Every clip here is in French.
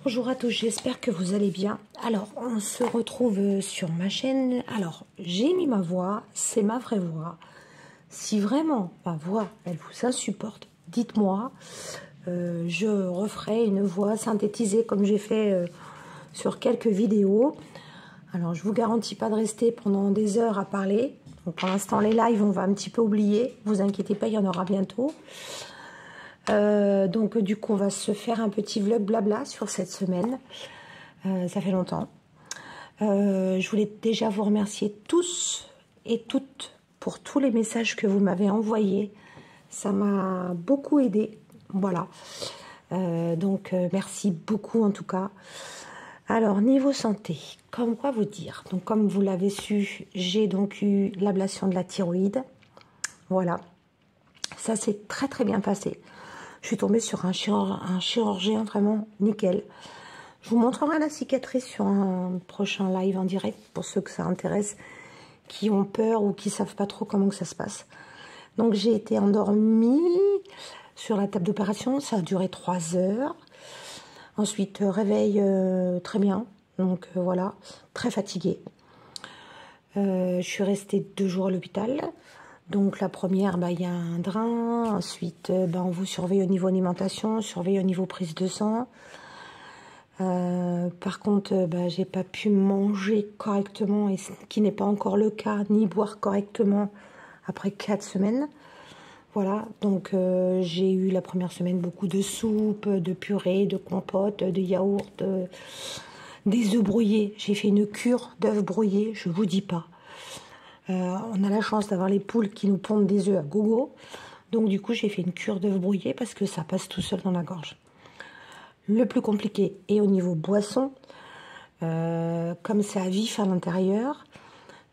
Bonjour à tous, j'espère que vous allez bien. Alors, on se retrouve sur ma chaîne. Alors, j'ai mis ma voix, c'est ma vraie voix. Si vraiment ma voix, elle vous insupporte, dites-moi. Je referai une voix synthétisée comme j'ai fait sur quelques vidéos. Alors, je vous garantis pas de rester pendant des heures à parler. Donc, pour l'instant, les lives, on va un petit peu oublier. Vous inquiétez pas, il y en aura bientôt. Donc du coup on va se faire un petit vlog blabla sur cette semaine, ça fait longtemps. Je voulais déjà vous remercier tous et toutes pour tous les messages que vous m'avez envoyés, ça m'a beaucoup aidé, voilà. Donc merci beaucoup en tout cas. Alors niveau santé, comme quoi vous dire, donc comme vous l'avez su, j'ai donc eu l'ablation de la thyroïde, voilà, ça s'est très bien passé. Je suis tombée sur un chirurgien vraiment nickel. Je vous montrerai la cicatrice sur un prochain live en direct pour ceux que ça intéresse, qui ont peur ou qui savent pas trop comment que ça se passe. Donc j'ai été endormie sur la table d'opération, ça a duré 3 heures. Ensuite réveil très bien, donc voilà, très fatiguée. Je suis restée 2 jours à l'hôpital. Donc la première, il y a un drain, ensuite on vous surveille au niveau alimentation, surveille au niveau prise de sang. Par contre, j'ai pas pu manger correctement, et ce qui n'est pas encore le cas, ni boire correctement après 4 semaines. Voilà, donc j'ai eu la première semaine beaucoup de soupe, de purée, de compote, de yaourt, des œufs brouillés. J'ai fait une cure d'œufs brouillés, je vous dis pas. On a la chance d'avoir les poules qui nous pondent des œufs à gogo. Donc du coup, j'ai fait une cure d'œufs brouillés parce que ça passe tout seul dans la gorge. Le plus compliqué est au niveau boisson. Comme c'est à vif à l'intérieur,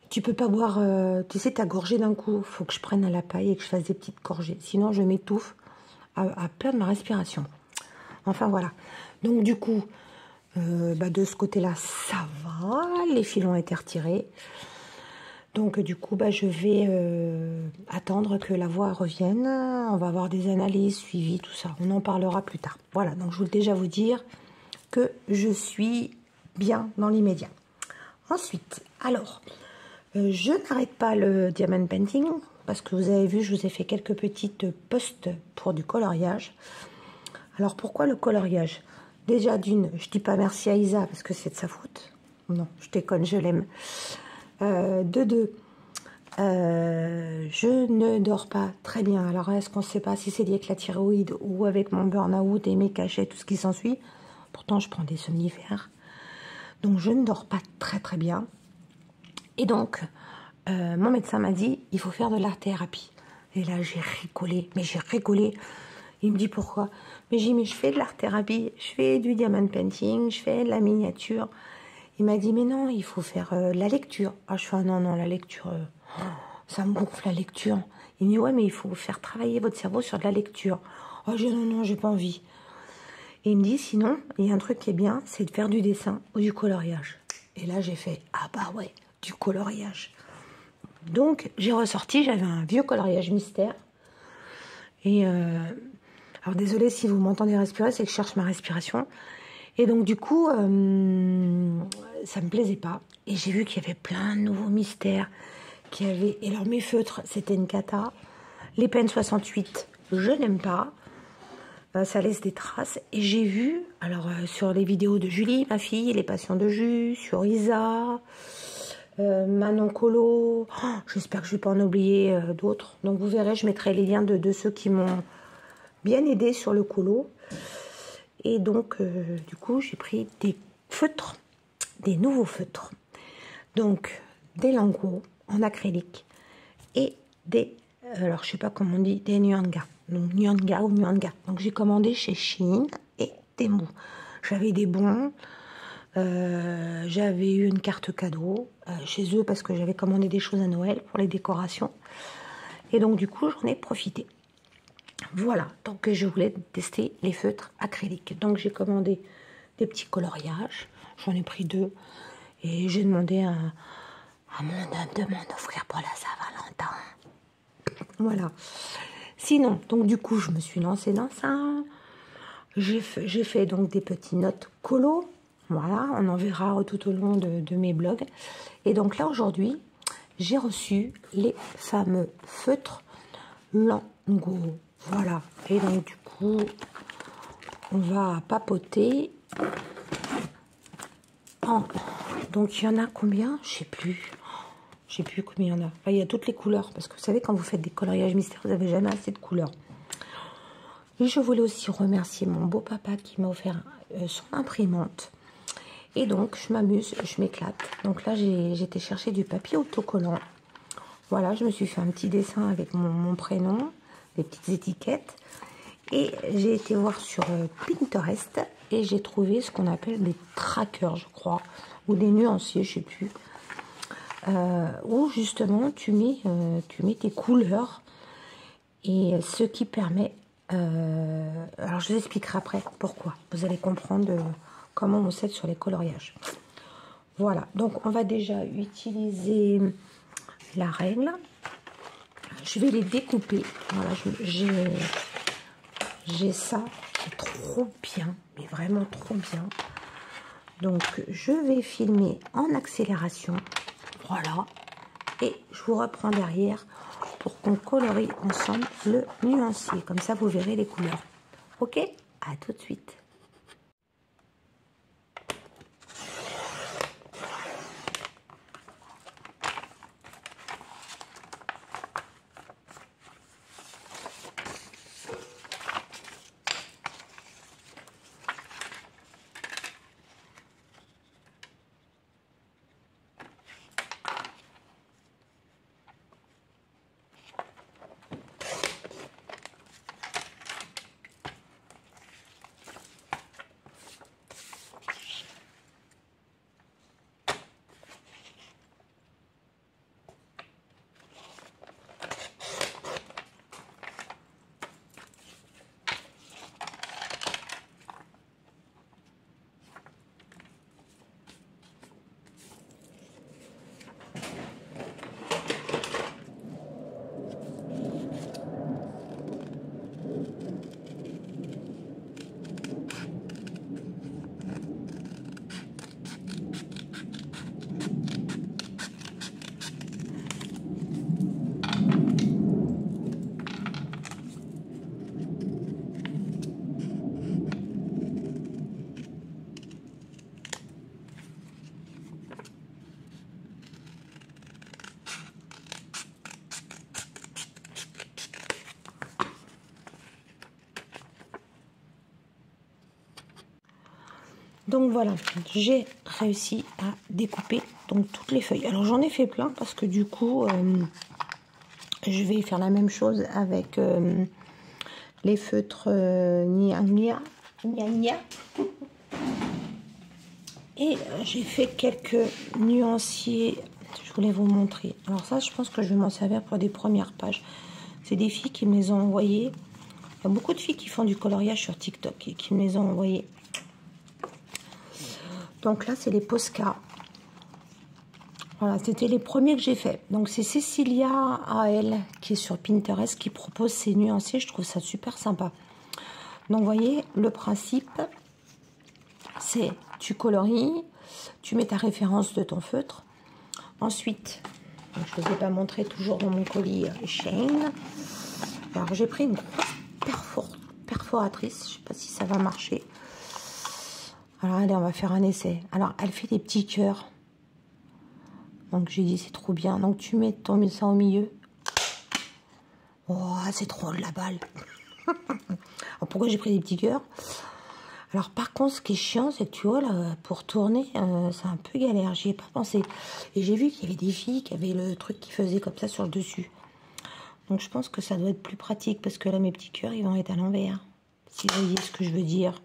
tu peux pas boire, tu sais, ta gorgée d'un coup. Il faut que je prenne à la paille et que je fasse des petites gorgées. Sinon, je m'étouffe à perdre ma respiration. Enfin, voilà. Donc du coup, de ce côté-là, ça va. Les fils ont été retirés. Donc du coup, je vais attendre que la voix revienne. On va avoir des analyses suivies, tout ça. On en parlera plus tard. Voilà, donc je voulais déjà vous dire que je suis bien dans l'immédiat. Ensuite, alors, je n'arrête pas le diamond painting parce que vous avez vu, je vous ai fait quelques petites posts pour du coloriage. Alors pourquoi le coloriage? Déjà d'une, je dis pas merci à Isa parce que c'est de sa faute. Non, je déconne, je l'aime. De deux, je ne dors pas très bien. Alors, est-ce qu'on ne sait pas si c'est lié avec la thyroïde ou avec mon burn-out et mes cachets, tout ce qui s'ensuit? Pourtant, je prends des somnifères. Donc, je ne dors pas très bien. Et donc, mon médecin m'a dit, il faut faire de l'art-thérapie. Et là, j'ai rigolé. Mais j'ai rigolé. Il me dit, pourquoi? Mais j'ai dit, mais je fais de l'art-thérapie. Je fais du diamond painting. Je fais de la miniature. Il m'a dit, mais non, il faut faire la lecture. Ah, je fais, ah, non, la lecture, ça me gonfle la lecture. Il me dit, ouais, mais il faut faire travailler votre cerveau sur de la lecture. Ah, non, j'ai pas envie. Et il me dit, sinon, il y a un truc qui est bien, c'est de faire du dessin ou du coloriage. Et là, j'ai fait, ah ouais, du coloriage. Donc, j'ai ressorti, j'avais un vieux coloriage mystère. Et, alors, désolé si vous m'entendez respirer, c'est que je cherche ma respiration. Et donc du coup, ça me plaisait pas. Et j'ai vu qu'il y avait plein de nouveaux mystères. Et alors mes feutres, c'était une cata. Les pens 68, je n'aime pas. Ça laisse des traces. Et j'ai vu, alors sur les vidéos de Julie, ma fille, les passions de Jus, sur Isa, Manon Colo. Oh, j'espère que je ne vais pas en oublier d'autres. Donc vous verrez, je mettrai les liens de ceux qui m'ont bien aidé sur le colo. Et donc, du coup, j'ai pris des feutres, des nouveaux feutres. Donc, des lingots en acrylique et des, alors je sais pas comment on dit, des Nyanga. Donc, Nyanga ou Nyanga. Donc, j'ai commandé chez Shein et Temu. J'avais des bons, j'avais eu une carte cadeau chez eux parce que j'avais commandé des choses à Noël pour les décorations. Et donc, du coup, j'en ai profité. Voilà, donc je voulais tester les feutres acryliques. Donc j'ai commandé des petits coloriages, j'en ai pris 2. Et j'ai demandé à mon homme de m'en offrir pour la Saint-Valentin. Voilà. Sinon, donc du coup, je me suis lancée dans ça. J'ai fait donc des petites notes colo. Voilà, on en verra tout au long de mes blogs. Et donc là, aujourd'hui, j'ai reçu les fameux feutres Lango. Voilà. Et donc, du coup, on va papoter. Donc, il y en a combien? Je sais plus. Je sais plus combien il y en a. Enfin, il y a toutes les couleurs. Parce que vous savez, quand vous faites des coloriages mystères, vous n'avez jamais assez de couleurs. Et je voulais aussi remercier mon beau papa qui m'a offert son imprimante. Et donc, je m'amuse, je m'éclate. Donc là, j'ai été chercher du papier autocollant. Voilà, je me suis fait un petit dessin avec mon prénom, des petites étiquettes. Et j'ai été voir sur Pinterest et j'ai trouvé ce qu'on appelle des trackers, je crois, ou des nuanciers, je sais plus. Où justement, tu mets tes couleurs et ce qui permet... alors, je vous expliquerai après pourquoi. Vous allez comprendre comment on s'aide sur les coloriages. Voilà, donc on va déjà utiliser la règle. Je vais les découper. Voilà, j'ai ça qui est trop bien, mais vraiment trop bien. Donc, je vais filmer en accélération. Voilà. Et je vous reprends derrière pour qu'on colorie ensemble le nuancier. Comme ça, vous verrez les couleurs. Ok? À tout de suite. Donc voilà, j'ai réussi à découper donc toutes les feuilles. Alors j'en ai fait plein parce que du coup, je vais faire la même chose avec les feutres Nia Nia. Et j'ai fait quelques nuanciers. Je voulais vous montrer. Alors ça, je pense que je vais m'en servir pour des premières pages. C'est des filles qui me les ont envoyées. Il y a beaucoup de filles qui font du coloriage sur TikTok et qui me les ont envoyées. Donc là, c'est les Posca. Voilà, c'était les premiers que j'ai fait. Donc c'est Cécilia AL qui est sur Pinterest qui propose ces nuanciers. Je trouve ça super sympa. Donc vous voyez, le principe, c'est tu colories, tu mets ta référence de ton feutre. Ensuite, je ne vous ai pas montré toujours dans mon colis Shane. Alors j'ai pris une grosse perforatrice. Je ne sais pas si ça va marcher. Alors allez, on va faire un essai. Alors elle fait des petits cœurs. Donc j'ai dit c'est trop bien. Donc tu mets ça au milieu. Oh, c'est trop de la balle. Alors pourquoi j'ai pris des petits cœurs? Alors par contre, ce qui est chiant, c'est que tu vois là, pour tourner, c'est un peu galère. J'y ai pas pensé. Et j'ai vu qu'il y avait des filles qui avaient le truc qui faisait comme ça sur le dessus. Donc je pense que ça doit être plus pratique parce que là mes petits cœurs, ils vont être à l'envers. Si vous voyez ce que je veux dire.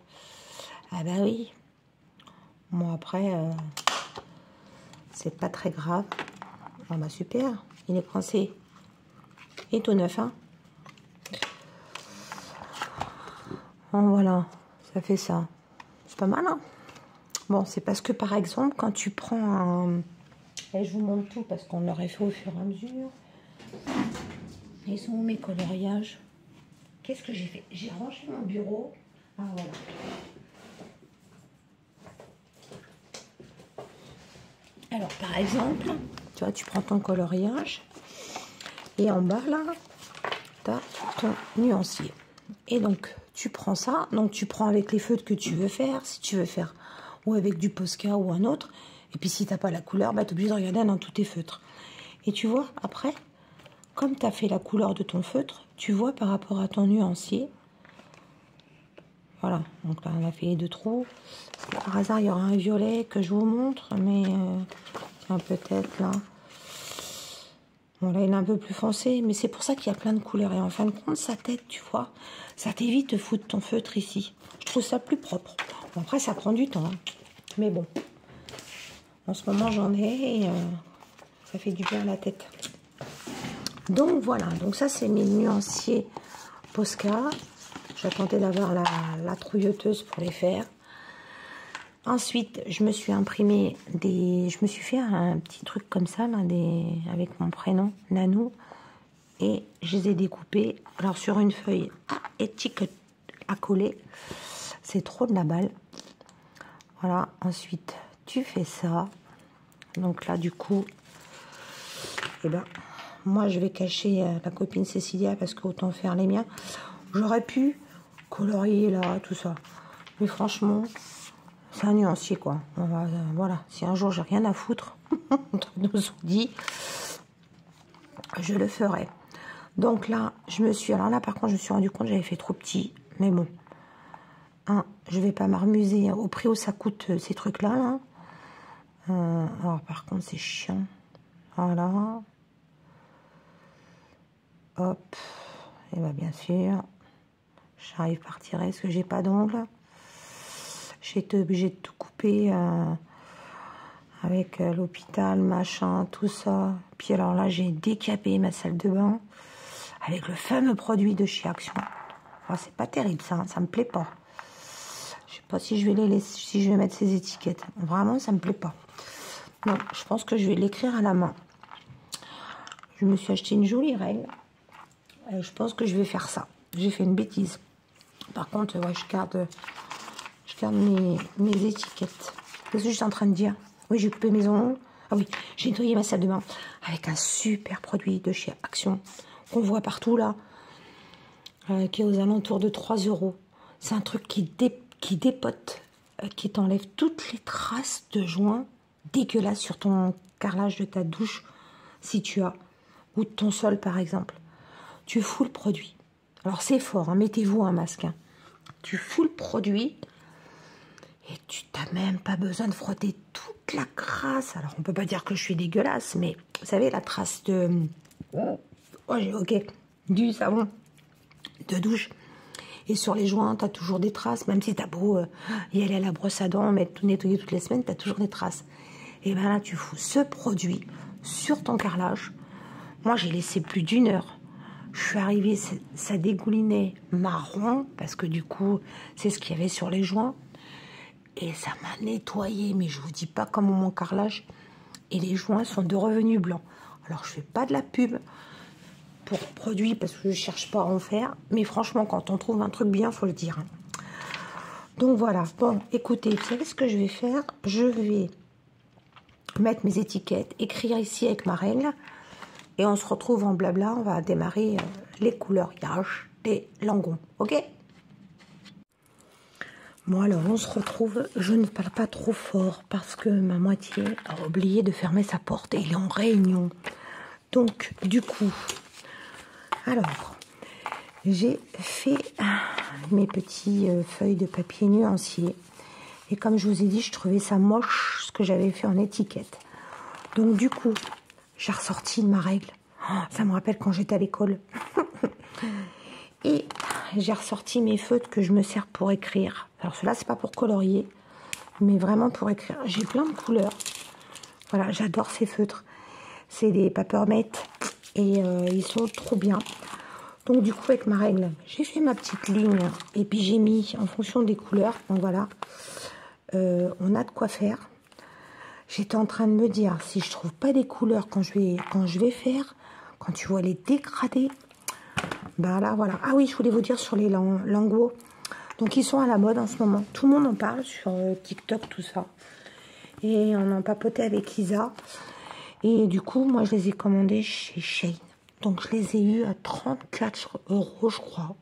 Ah bah oui. Bon après, c'est pas très grave. Ah bah super, il est français. Il est tout neuf, hein. Bon voilà, ça fait ça. C'est pas mal, hein. Bon, c'est parce que par exemple, quand tu prends un... Et je vous montre tout parce qu'on l'aurait fait au fur et à mesure. Ils sont où mes coloriages? Qu'est-ce que j'ai fait? J'ai rangé mon bureau Ah, voilà. Alors, par exemple, tu vois, tu prends ton coloriage et en bas, là, tu as ton nuancier. Et donc, tu prends ça. Donc, tu prends avec les feutres que tu veux faire. Si tu veux faire ou avec du Posca ou un autre. Et puis, si tu n'as pas la couleur, bah, tu es obligé de regarder dans tous tes feutres. Et tu vois, après, comme tu as fait la couleur de ton feutre, tu vois par rapport à ton nuancier. Voilà, donc là, on a fait les 2 trous. Par hasard, il y aura un violet que je vous montre, mais tiens, peut-être là. Bon, là, il est un peu plus foncé, mais c'est pour ça qu'il y a plein de couleurs. Et en fin de compte, sa tête, tu vois, ça t'évite de foutre ton feutre ici. Je trouve ça plus propre. Bon, après, ça prend du temps, hein. Mais bon, en ce moment, j'en ai et ça fait du bien à la tête. Donc, voilà. Donc, ça, c'est mes nuanciers Posca. J'attendais d'avoir la trouilleuse pour les faire. Ensuite, je me suis imprimé je me suis fait un petit truc comme ça, là, avec mon prénom, Nanou. Et je les ai découpés. Alors, sur une feuille étiquette à coller. C'est trop de la balle. Voilà. Ensuite, tu fais ça. Donc là, du coup, eh ben, moi, je vais cacher la copine Cécilia parce qu'autant faire les miens. J'aurais pu colorier là, tout ça. Mais franchement, c'est un nuancier, quoi. Voilà, si un jour j'ai rien à foutre, entre nous dit, je le ferai. Donc là, alors là, par contre, je me suis rendu compte que j'avais fait trop petit. Mais bon, je vais pas m'amuser au prix où ça coûte ces trucs-là. Là. Alors, par contre, c'est chiant. Voilà. Hop. Et bien, bien sûr, j'arrive par tirer parce que j'ai pas d'ongles. J'ai été obligée de tout couper avec l'hôpital, machin, tout ça. Puis alors là, j'ai décapé ma salle de bain avec le fameux produit de chez Action. Oh, c'est pas terrible ça, hein, ça me plaît pas. Je sais pas si je vais si je vais mettre ces étiquettes. Vraiment, ça me plaît pas. Non, je pense que je vais l'écrire à la main. Je me suis acheté une jolie règle. Et je pense que je vais faire ça. J'ai fait une bêtise. Par contre, ouais, je garde mes étiquettes. Qu'est-ce que je suis en train de dire? Oui, j'ai coupé mes ongles. Ah oui, j'ai nettoyé ma salle de bain avec un super produit de chez Action qu'on voit partout là, qui est aux alentours de 3 €. C'est un truc qui dépote, qui t'enlève toutes les traces de joints dégueulasses sur ton carrelage de ta douche, si tu as, ou de ton sol par exemple. Tu fous le produit. Alors c'est fort, hein, mettez-vous un masque. Hein. Tu fous le produit. Et tu n'as même pas besoin de frotter toute la crasse. Alors, on peut pas dire que je suis dégueulasse, mais vous savez, la trace de... du savon de douche. Et sur les joints, tu as toujours des traces. Même si tu as beau y aller à la brosse à dents, mais tout nettoyer toutes les semaines, tu as toujours des traces. Et bien là, tu fous ce produit sur ton carrelage. Moi, j'ai laissé plus d'1 heure. Je suis arrivée, ça dégoulinait marron, parce que du coup, c'est ce qu'il y avait sur les joints. Et ça m'a nettoyé, mais je vous dis pas comment mon carrelage. Et les joints sont revenus blancs. Alors, je fais pas de la pub pour produit parce que je cherche pas à en faire. Mais franchement, quand on trouve un truc bien, faut le dire. Hein. Donc voilà. Bon, écoutez, vous savez ce que je vais faire? Je vais mettre mes étiquettes, écrire ici avec ma règle. Et on se retrouve en blabla. On va démarrer les coloriages des langons. Ok? Bon alors, on se retrouve, je ne parle pas trop fort parce que ma moitié a oublié de fermer sa porte et il est en réunion. Donc, du coup, alors, j'ai fait mes petites feuilles de papier nuancier. Et comme je vous ai dit, je trouvais ça moche ce que j'avais fait en étiquette. Donc, du coup, j'ai ressorti ma règle. Oh, ça me rappelle quand j'étais à l'école. Et j'ai ressorti mes feutres que je me sers pour écrire. Alors cela c'est pas pour colorier, mais vraiment pour écrire. J'ai plein de couleurs. Voilà, j'adore ces feutres. C'est des Papermate et ils sont trop bien. Donc du coup avec ma règle, j'ai fait ma petite ligne et puis j'ai mis en fonction des couleurs. Donc voilà, on a de quoi faire. J'étais en train de me dire si je trouve pas des couleurs quand je vais faire, quand tu vois les dégradés. Ben là, voilà. Ah oui, je voulais vous dire sur les lingots. Donc ils sont à la mode en ce moment. Tout le monde en parle sur TikTok, tout ça. Et on en papotait avec Isa. Et du coup, moi, je les ai commandés chez Shein. Donc, je les ai eus à 34 €, je crois.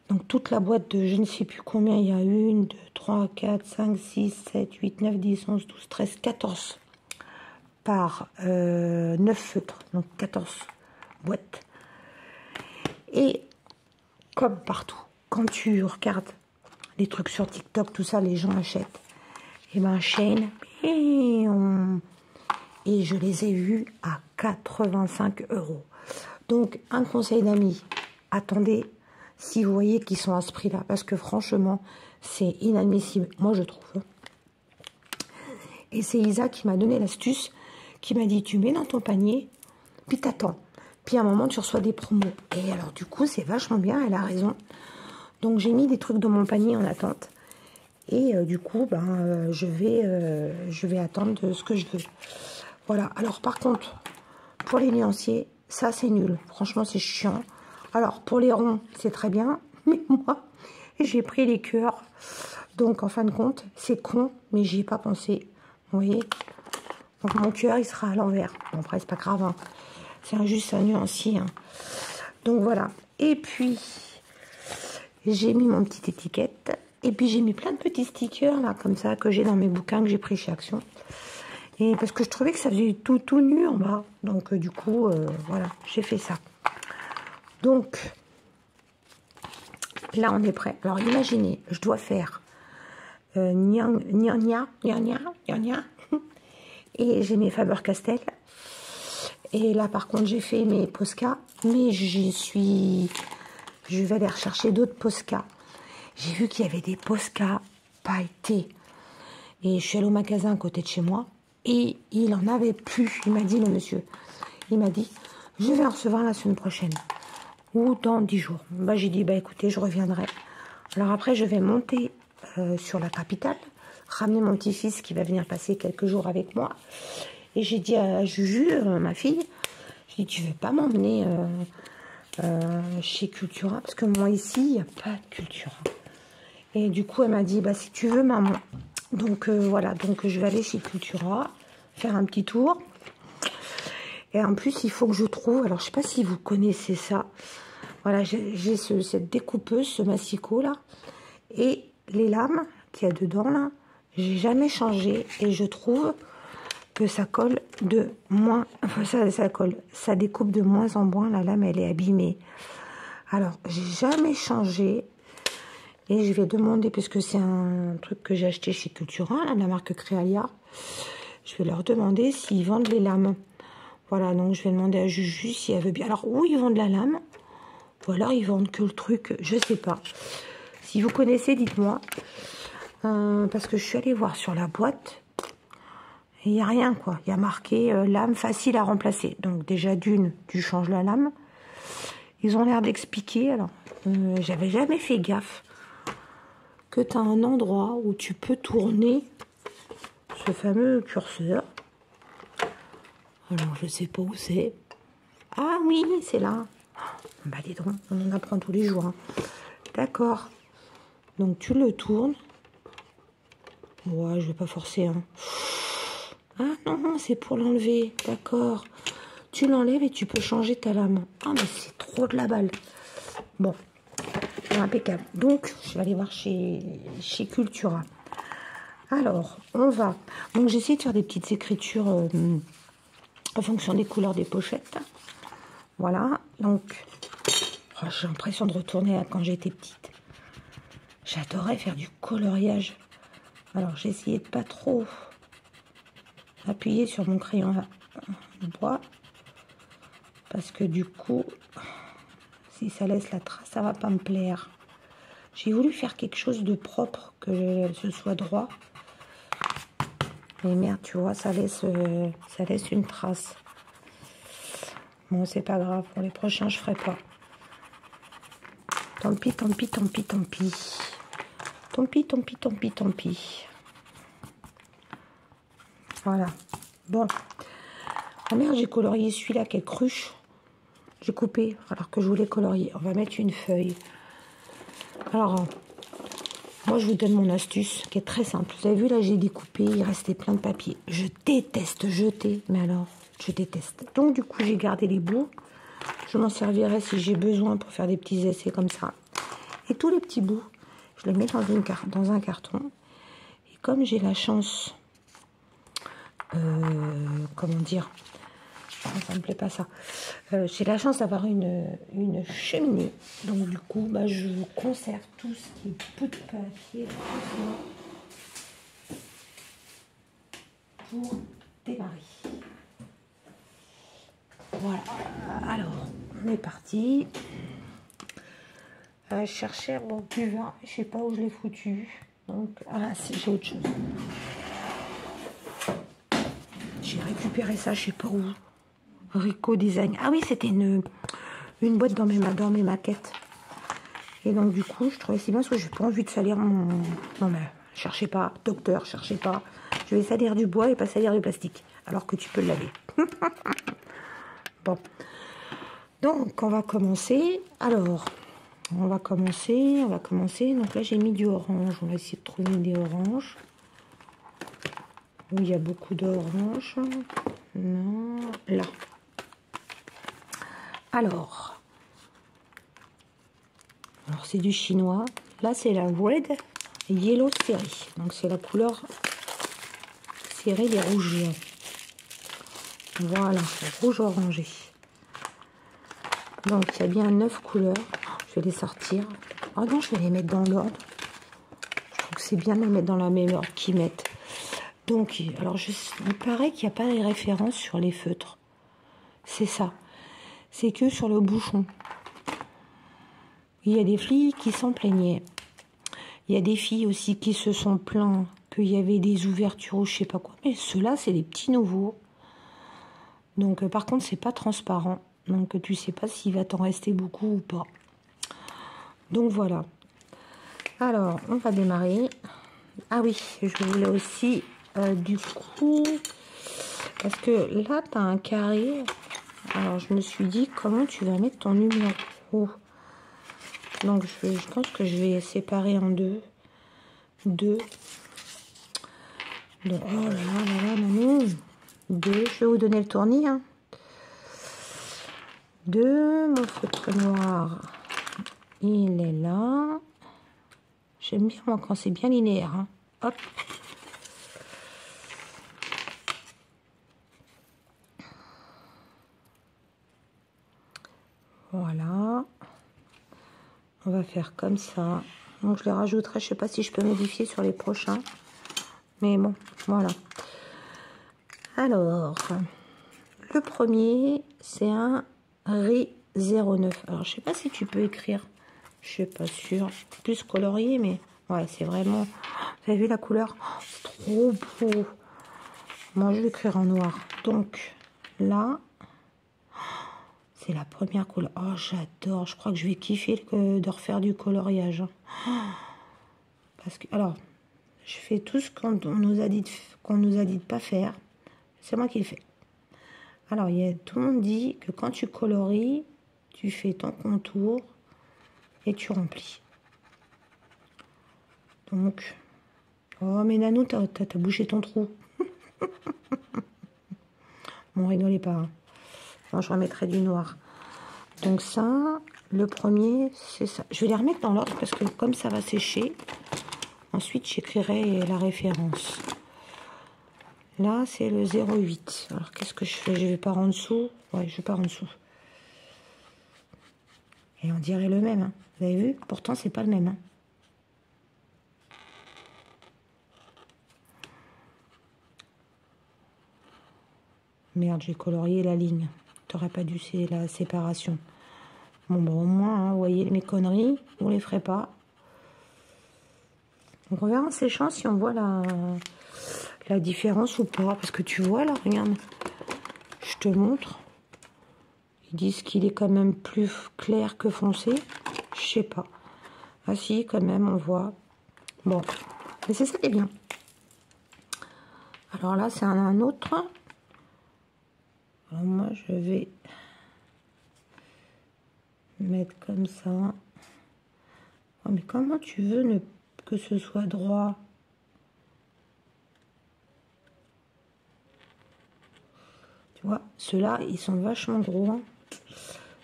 Donc, toute la boîte de je ne sais plus combien. Il y a 1, 2, 3, 4, 5, 6, 7, 8, 9, 10, 11, 12, 13, 14 par 9 feutres. Donc, 14 boîtes. Et comme partout, quand tu regardes les trucs sur TikTok, tout ça, les gens achètent. Et ben, Shein, et je les ai vus à 85 €. Donc, un conseil d'amis, attendez si vous voyez qu'ils sont à ce prix-là, parce que franchement, c'est inadmissible, moi je trouve. Et c'est Isa qui m'a donné l'astuce, qui m'a dit, tu mets dans ton panier, puis t'attends. Puis à un moment, tu reçois des promos. Et alors, du coup, c'est vachement bien, elle a raison. Donc, j'ai mis des trucs dans mon panier en attente. Et du coup, je vais attendre ce que je veux. Voilà. Alors, par contre, pour les nuanciers, ça, c'est nul. Franchement, c'est chiant. Alors, pour les ronds, c'est très bien. Mais moi, j'ai pris les cœurs. Donc, en fin de compte, c'est con, mais j'y ai pas pensé. Vous voyez? Donc, mon cœur, il sera à l'envers. Bon, après, c'est pas grave. Hein. C'est juste un nuancier. Hein. Donc, voilà. Et puis, j'ai mis mon petite étiquette. Et puis, j'ai mis plein de petits stickers, là, comme ça, que j'ai dans mes bouquins que j'ai pris chez Action. Et parce que je trouvais que ça faisait tout nu en bas. Donc, du coup, voilà, j'ai fait ça. Donc, là, on est prêt. Alors, imaginez, je dois faire gna. Et j'ai mes Faber-Castell. Et là, par contre, j'ai fait mes Posca. Mais je vais aller rechercher d'autres Posca. J'ai vu qu'il y avait des Posca pailletés. Et je suis allée au magasin à côté de chez moi. Et il n'en avait plus. Il m'a dit, le monsieur, il m'a dit, je vais en recevoir la semaine prochaine. Ou dans 10 jours. J'ai dit, écoutez, je reviendrai. Alors après, je vais monter sur la capitale, ramener mon petit-fils qui va venir passer quelques jours avec moi. Et j'ai dit à Juju, ma fille, j'ai dit, tu veux pas m'emmener chez Cultura? Parce que moi, ici, il n'y a pas de Cultura. Et du coup, elle m'a dit, si tu veux, maman. Donc, voilà. Donc, je vais aller chez Cultura, faire un petit tour. Et en plus, il faut que je trouve... Alors, je sais pas si vous connaissez ça. Voilà, j'ai cette découpeuse, ce massicot, là. Et les lames qu'il y a dedans, là, j'ai jamais changé. Et je trouve que ça colle de moins... Enfin, ça colle. Ça découpe de moins en moins. La lame, elle est abîmée. Alors, j'ai jamais changé. Et je vais demander, puisque c'est un truc que j'ai acheté chez Cultura, là, la marque Créalia. Je vais leur demander s'ils vendent les lames. Voilà, donc je vais demander à Juju si elle veut bien. Alors, où ils vendent la lame, ou alors ils vendent que le truc, je sais pas. Si vous connaissez, dites-moi. Parce que je suis allée voir sur la boîte, et il n'y a rien, quoi. Il y a marqué lame facile à remplacer. Donc déjà, d'une, tu changes la lame. Ils ont l'air d'expliquer, alors, j'avais jamais fait gaffe, que tu as un endroit où tu peux tourner ce fameux curseur. Alors, je sais pas où c'est. Ah oui, c'est là. Dis donc, on en apprend tous les jours. Hein. D'accord. Donc, tu le tournes. Ouais, je vais pas forcer. Hein. Ah non, c'est pour l'enlever. D'accord. Tu l'enlèves et tu peux changer ta lame. Ah, mais c'est trop de la balle. Bon, impeccable. Donc, je vais aller voir chez Cultura. Alors, on va... Donc, j'ai essayé de faire des petites écritures... en fonction des couleurs des pochettes. Voilà, donc j'ai l'impression de retourner à quand j'étais petite. J'adorais faire du coloriage. Alors j'ai essayé de pas trop appuyer sur mon crayon à bois, parce que du coup, si ça laisse la trace, ça va pas me plaire. J'ai voulu faire quelque chose de propre, que ce soit droit. Mais merde, tu vois, ça laisse une trace. Bon, c'est pas grave. Pour les prochains, je ferai pas. Tant pis, tant pis, tant pis, tant pis. Tant pis, tant pis, tant pis, tant pis. Voilà. Bon. Ah merde, j'ai colorié celui-là, quelle cruche. J'ai coupé, alors que je voulais colorier. On va mettre une feuille. Alors, moi, je vous donne mon astuce qui est très simple. Vous avez vu, là, j'ai découpé, il restait plein de papier. Je déteste jeter, mais alors, je déteste. Donc, du coup, j'ai gardé les bouts. Je m'en servirai si j'ai besoin pour faire des petits essais comme ça. Et tous les petits bouts, je les mets dans un carton. Et comme j'ai la chance, comment dire, ça me plaît pas ça. J'ai la chance d'avoir une cheminée. Donc du coup, bah, je conserve tout ce qui est bout de papier pour démarrer. Voilà. Alors, on est parti. Je cherchais mon buvard. Je sais pas où je l'ai foutu. Donc, ah, j'ai autre chose. J'ai récupéré ça, je sais pas où. Rico Design. Ah oui, c'était une boîte dans mes maquettes. Et donc, du coup, je trouvais si bien parce que j'ai pas envie de salir mon... Non, mais cherchez pas, docteur, cherchez pas. Je vais salir du bois et pas salir du plastique. Alors que tu peux le laver. Bon. Donc, on va commencer. Alors, on va commencer. Donc là, j'ai mis du orange. On va essayer de trouver des oranges. Où il y a beaucoup d'oranges. Non, là. Alors c'est du chinois. Là, c'est la Red Yellow Série. Donc, c'est la couleur série des rouges. Voilà, rouge orangé. Donc, il y a bien 9 couleurs. Je vais les sortir. Oh non, je vais les mettre dans l'ordre. Je trouve que c'est bien de les mettre dans la même ordre qu'ils mettent. Donc, alors, il paraît qu'il n'y a pas de référence sur les feutres. C'est ça. C'est que sur le bouchon. Il y a des filles qui s'en plaignaient. Il y a des filles aussi qui se sont plaintes qu'il y avait des ouvertures ou je sais pas quoi. Mais ceux-là, c'est des petits nouveaux. Donc, par contre, c'est pas transparent. Donc, tu sais pas s'il va t'en rester beaucoup ou pas. Donc, voilà. Alors, on va démarrer. Ah oui, je voulais aussi, du coup... Parce que là, tu as un carré. Alors, je me suis dit, comment tu vas mettre ton numéro? Donc, je pense que je vais séparer en deux. Deux. Donc, oh là là là là, non. Deux. Je vais vous donner le tournis. Hein. Deux. Mon feutre noir, il est là. J'aime bien, moi, quand c'est bien linéaire. Hein. Hop. Voilà. On va faire comme ça. Donc, je les rajouterai. Je ne sais pas si je peux modifier sur les prochains. Mais bon, voilà. Alors, le premier, c'est un Ré 09. Alors, je sais pas si tu peux écrire. Je suis pas sûre. Plus colorié, mais ouais, c'est vraiment... Vous avez vu la couleur? C'est trop beau. Moi, je vais écrire en noir. Donc, là, c'est la première couleur. Oh, j'adore. Je crois que je vais kiffer de refaire du coloriage. Parce que, alors, je fais tout ce qu'on nous a dit de pas faire. C'est moi qui le fais. Alors, tout le monde dit que quand tu colories, tu fais ton contour et tu remplis. Donc, oh, mais Nanou, t'as bouché ton trou. Bon, rigolez pas. Hein. Non, je remettrai du noir. Donc ça, le premier, c'est ça. Je vais les remettre dans l'ordre parce que comme ça va sécher, ensuite j'écrirai la référence. Là, c'est le 08. Alors, qu'est-ce que je fais? Je vais par en dessous. Ouais, je vais par en dessous. Et on dirait le même. Hein. Vous avez vu? Pourtant, c'est pas le même. Hein. Merde, j'ai colorié la ligne. T'aurais pas dû, c'est la séparation. Bon, bah, au moins, hein, vous voyez mes conneries, on les ferait pas. Donc, on verra en séchant si on voit la différence ou pas. Parce que tu vois, là, regarde. Je te montre. Ils disent qu'il est quand même plus clair que foncé. Je sais pas. Ah si, quand même, on voit. Bon, mais c'est ça qui est bien. Alors là, c'est un autre. Alors moi, je vais mettre comme ça. Oh, mais comment tu veux que ce soit droit? Tu vois, ceux-là, ils sont vachement gros. Hein.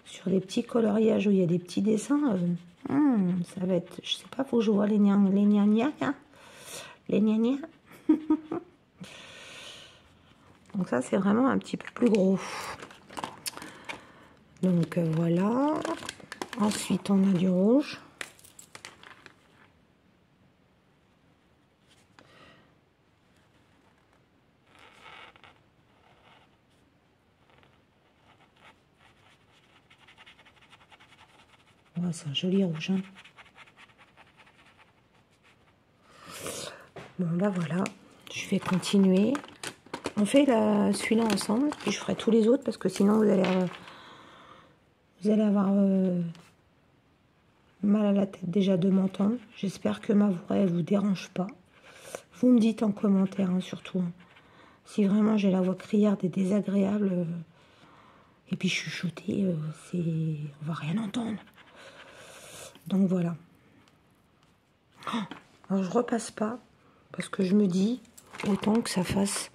Sur des petits coloriages où il y a des petits dessins, ça va être... Je sais pas, faut que je vois les gna gna. Les gna gna. Donc ça, c'est vraiment un petit peu plus gros. Donc voilà. Ensuite, on a du rouge. Oh, c'est un joli rouge. Hein. Bon, bah voilà. Je vais continuer. On fait celui-là ensemble. Puis je ferai tous les autres parce que sinon, vous allez avoir mal à la tête déjà de m'entendre. J'espère que ma voix ne vous dérange pas. Vous me dites en commentaire, hein, surtout. Hein. Si vraiment j'ai la voix criarde et désagréable, et puis chuchoter, on va rien entendre. Donc voilà. Alors je repasse pas, parce que je me dis, autant que ça fasse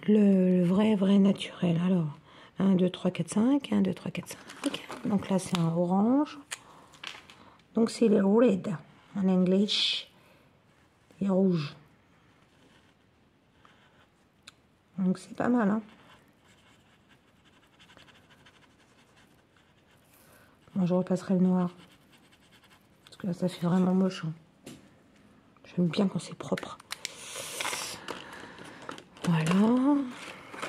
le vrai naturel. Alors, 1, 2, 3, 4, 5, 1, 2, 3, 4, 5. Donc là, c'est un orange. Donc c'est les red, en anglais, les rouges. Donc c'est pas mal, hein. Bon, je repasserai le noir. Parce que là, ça fait vraiment moche. Hein. J'aime bien quand c'est propre. Voilà.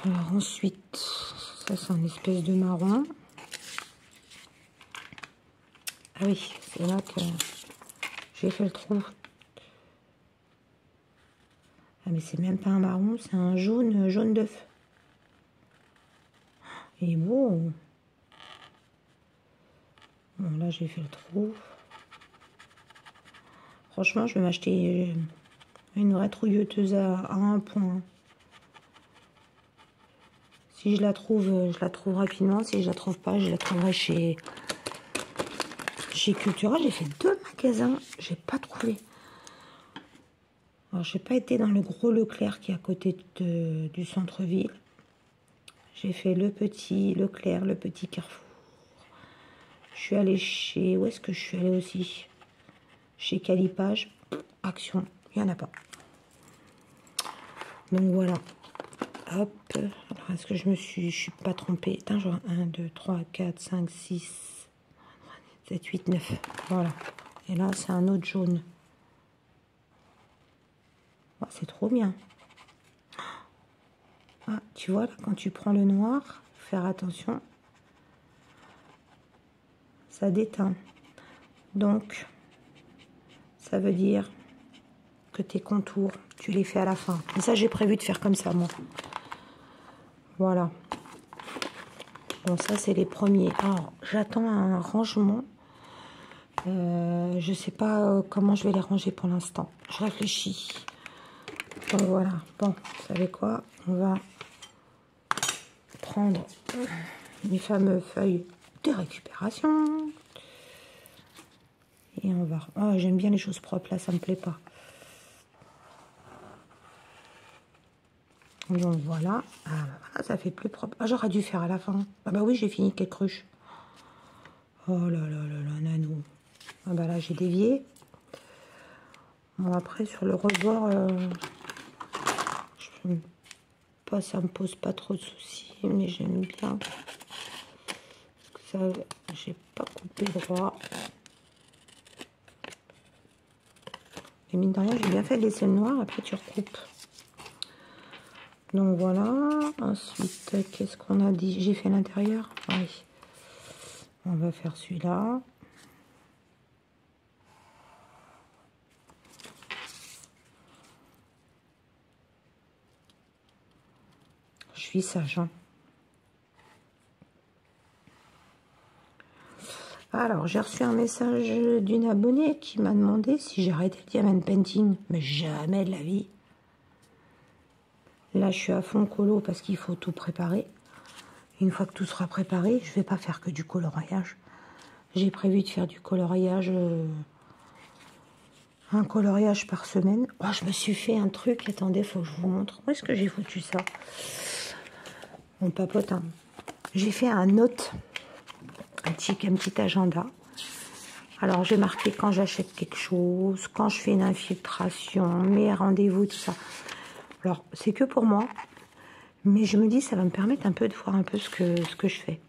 Alors ensuite, ça c'est un espèce de marron. Ah oui, c'est là que j'ai fait le trou. Ah mais c'est même pas un marron, c'est un jaune d'œuf. Il est beau. Bon là j'ai fait le trou. Franchement, je vais m'acheter une vraie trouilleuse à 1 point. Si je la trouve rapidement. Si je la trouve pas, je la trouverai chez Cultura. J'ai fait 2 magasins, j'ai pas trouvé. Alors, j'ai pas été dans le gros Leclerc qui est à côté du centre-ville. J'ai fait le petit Leclerc, le petit Carrefour. Je suis allée chez... Où est-ce que je suis allée aussi? Chez Calipage. Action, il n'y en a pas. Donc voilà. Hop. Alors, est-ce que je suis pas trompée? Attends, genre 1, 2, 3, 4, 5, 6, 7, 8, 9. Voilà. Et là, c'est un autre jaune. Oh, c'est trop bien. Ah, tu vois, là, quand tu prends le noir, faut faire attention. Ça déteint. Donc, ça veut dire que tes contours, tu les fais à la fin. Et ça, j'ai prévu de faire comme ça, moi. Voilà. Bon, ça, c'est les premiers. Alors, j'attends un rangement. Je sais pas comment je vais les ranger pour l'instant. Je réfléchis. Donc, voilà. Bon, vous savez quoi? On va prendre mes fameuses feuilles de récupération. Et on va... Oh, j'aime bien les choses propres, là, ça me plaît pas. Donc voilà. Ah, voilà, ça fait plus propre. Ah, j'aurais dû faire à la fin. Ah bah oui, j'ai fini quelques cruches. Oh là là là là, nano. Ah bah là, j'ai dévié. Bon, après, sur le rebord, ça me pose pas trop de soucis, mais j'aime bien. Ça, j'ai pas coupé droit. Et mine de rien, j'ai bien fait de laisser le noir, après tu recoupes. Donc voilà. Ensuite, qu'est-ce qu'on a dit? J'ai fait l'intérieur. Oui. On va faire celui-là. Je suis sage. Hein. Alors, j'ai reçu un message d'une abonnée qui m'a demandé si j'ai arrêté le diamond painting. Mais jamais de la vie. Là, je suis à fond colo parce qu'il faut tout préparer. Une fois que tout sera préparé, je ne vais pas faire que du coloriage. J'ai prévu de faire du coloriage, un coloriage par semaine. Oh, je me suis fait un truc, attendez, faut que je vous montre. Où est-ce que j'ai foutu ça? On papote, hein. J'ai fait un note, un petit agenda. Alors, j'ai marqué quand j'achète quelque chose, quand je fais une infiltration, mes rendez-vous, tout ça. Alors, c'est que pour moi, mais je me dis, ça va me permettre un peu de voir un peu ce que je fais.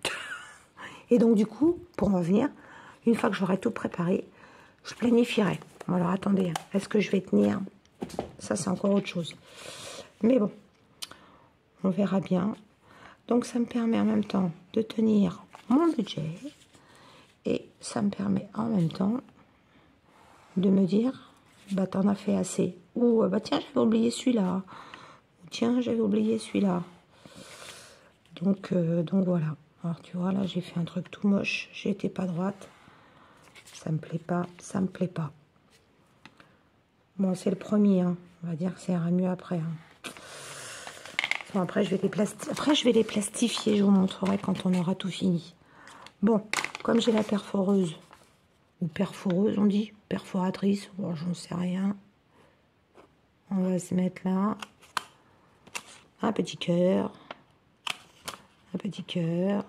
Et donc, du coup, pour en revenir, une fois que j'aurai tout préparé, je planifierai. Bon, alors, attendez, est-ce que je vais tenir? Ça, c'est encore autre chose. Mais bon, on verra bien. Donc, ça me permet en même temps de tenir mon budget. Et ça me permet en même temps de me dire, bah t'en as fait assez. Ou bah tiens, j'avais oublié celui-là. Tiens, j'avais oublié celui-là. Donc voilà. Alors tu vois, là j'ai fait un truc tout moche. J'étais pas droite. Ça me plaît pas, ça me plaît pas. Bon, c'est le premier, hein. On va dire que ça ira mieux après. Hein. Bon, après, je vais les plastifier. Je vous montrerai quand on aura tout fini. Bon, comme j'ai la perforeuse, ou perforeuse, on dit, perforatrice, bon, j'en sais rien. On va se mettre là. Un petit cœur. Un petit cœur.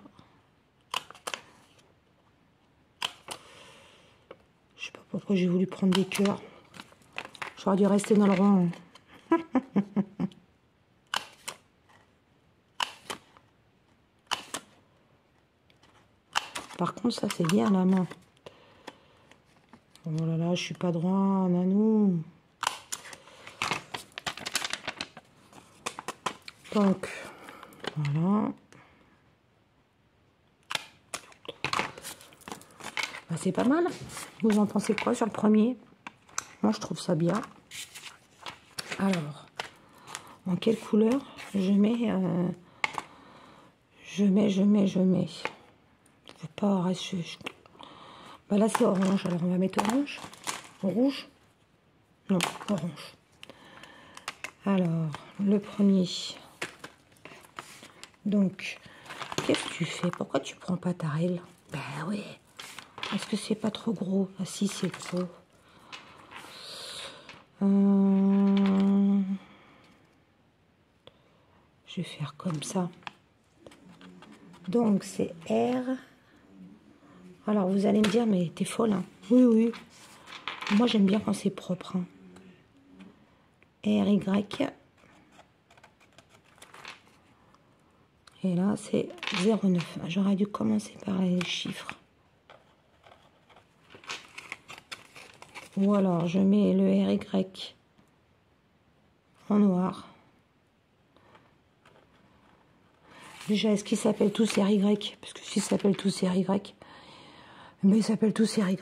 Je sais pas pourquoi j'ai voulu prendre des cœurs. J'aurais dû rester dans le rond. Par contre, ça c'est bien la main. Oh là là, je suis pas droit, nanou. Donc, voilà. Bah, c'est pas mal. Vous en pensez quoi sur le premier? Moi, je trouve ça bien. Alors, en quelle couleur je mets je mets. Je veux pas rester. Bah là, c'est orange. Alors, on va mettre orange. Rouge? Non, orange. Alors, le premier. Donc, qu'est-ce que tu fais? Pourquoi tu prends pas ta règle? Ben oui. Est-ce que c'est pas trop gros? Ah si, c'est gros. Je vais faire comme ça. Donc, c'est R. Alors, vous allez me dire, mais t'es folle, hein? Oui, oui. Moi, j'aime bien quand c'est propre. Hein. R, Y. Et là, c'est 0,9. J'aurais dû commencer par les chiffres. Ou alors, je mets le RY en noir. Déjà, est-ce qu'ils s'appellent tous RY? Parce que s'ils s'appellent tous RY, mais ils s'appellent tous RY.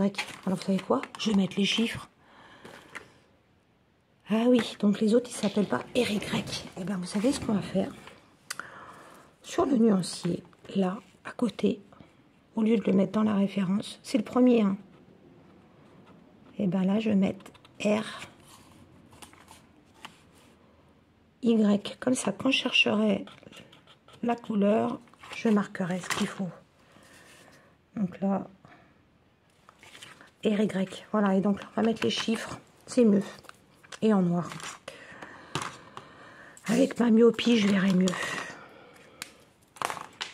Alors, vous savez quoi? Je vais mettre les chiffres. Ah oui, donc les autres, ils s'appellent pas RY. Eh bien, vous savez ce qu'on va faire? Sur le nuancier, là, à côté, au lieu de le mettre dans la référence, c'est le premier, hein. Et bien là, je vais mettre R, Y. Comme ça, quand je chercherai la couleur, je marquerai ce qu'il faut. Donc là, RY. Voilà, et donc là, on va mettre les chiffres. C'est mieux. Et en noir. Avec ma myopie, je verrai mieux.